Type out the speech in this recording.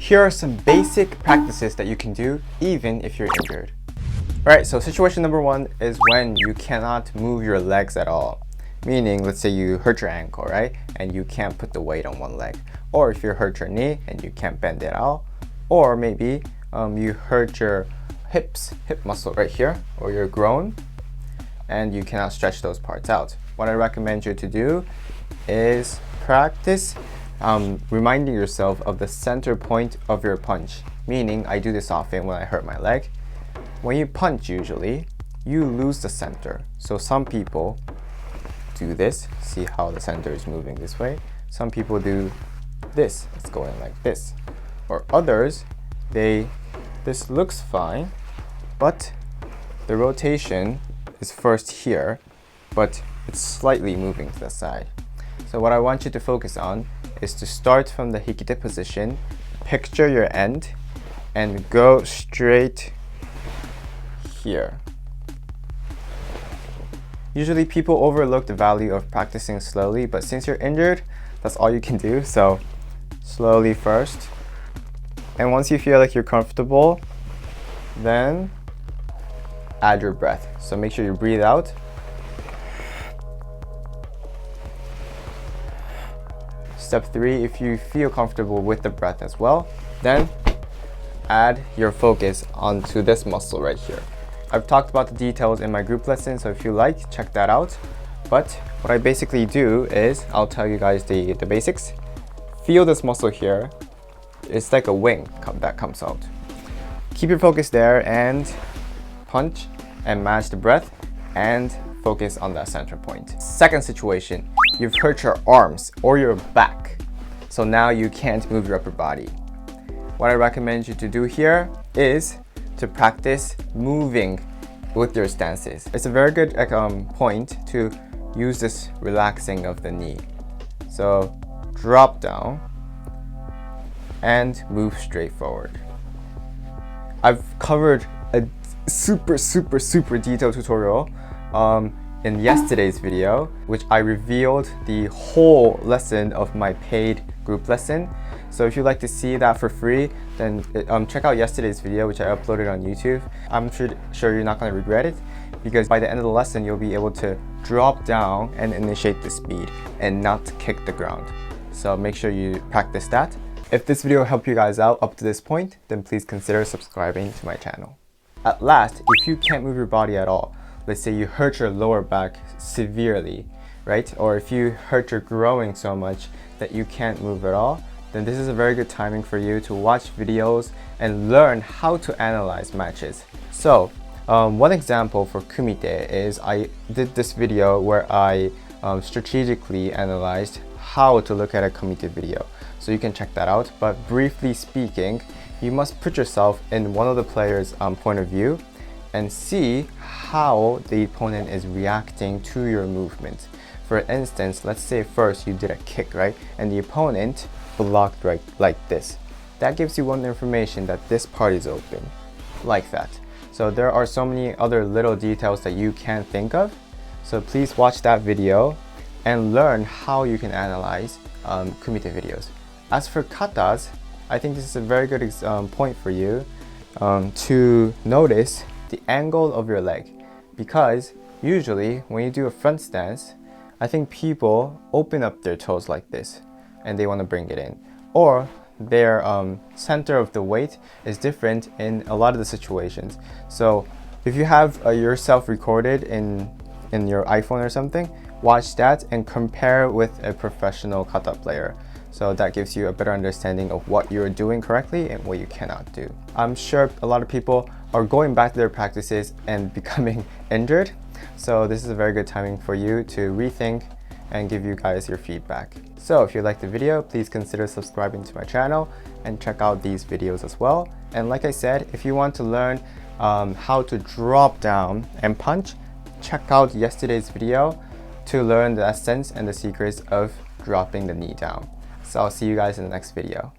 Here are some basic practices that you can do even if you're injured. Alright, so situation number one is when you cannot move your legs at all. Meaning, let's say you hurt your ankle, right? And you can't put the weight on one leg. Or if you hurt your knee and you can't bend it out. Or maybe you hurt your hip muscle right here, or your groin, and you cannot stretch those parts out. What I recommend you to do is practice reminding yourself of the center point of your punch. Meaning, I do this often when I hurt my leg. When you punch, usually, you lose the center. So some people do this. See how the center is moving this way? Some people do this. It's going like this. Or others, this looks fine, but the rotation is first here, but it's slightly moving to the side. So what I want you to focus on is to start from the hikite position, picture your end, and go straight here. Usually people overlook the value of practicing slowly, but since you're injured, that's all you can do. So slowly first. And once you feel like you're comfortable, then add your breath. So make sure you breathe out. Step 3, if you feel comfortable with the breath as well, then add your focus onto this muscle right here. I've talked about the details in my group lesson, so if you like, check that out. But what I basically do is, I'll tell you guys the basics. Feel this muscle here. It's like a wing that comes out. Keep your focus there and punch and match the breath and focus on that center point. Second situation, you've hurt your arms or your back. So now you can't move your upper body. What I recommend you to do here is to practice moving with your stances. It's a very good point to use this relaxing of the knee. So drop down and move straight forward. I've covered a super detailed tutorial in yesterday's video, which I revealed the whole lesson of my paid group lesson. So if you'd like to see that for free, then check out yesterday's video, which I uploaded on YouTube. I'm sure you're not going to regret it, because by the end of the lesson, you'll be able to drop down and initiate the speed and not kick the ground. So make sure you practice that. If this video helped you guys out up to this point, then please consider subscribing to my channel. At last, if you can't move your body at all, let's say you hurt your lower back severely, right? Or if you hurt your groin so much that you can't move at all, then this is a very good timing for you to watch videos and learn how to analyze matches. So one example for kumite is I did this video where I strategically analyzed how to look at a kumite video. So you can check that out. But briefly speaking, you must put yourself in one of the players' point of view and see how the opponent is reacting to your movement. For instance, let's say first you did a kick, right? And the opponent blocked right like this. That gives you one information that this part is open, like that. So there are so many other little details that you can think of. So please watch that video and learn how you can analyze kumite videos. As for katas, I think this is a very good point for you to notice the angle of your leg, because usually when you do a front stance, I think people open up their toes like this and they want to bring it in, or their center of the weight is different in a lot of the situations. So if you have yourself recorded in your iPhone or something, watch that and compare with a professional kata player. So that gives you a better understanding of what you're doing correctly and what you cannot do. I'm sure a lot of people are going back to their practices and becoming injured. So this is a very good timing for you to rethink and give you guys your feedback. So if you liked the video, please consider subscribing to my channel and check out these videos as well. And like I said, if you want to learn how to drop down and punch, check out yesterday's video to learn the essence and the secrets of dropping the knee down. So I'll see you guys in the next video.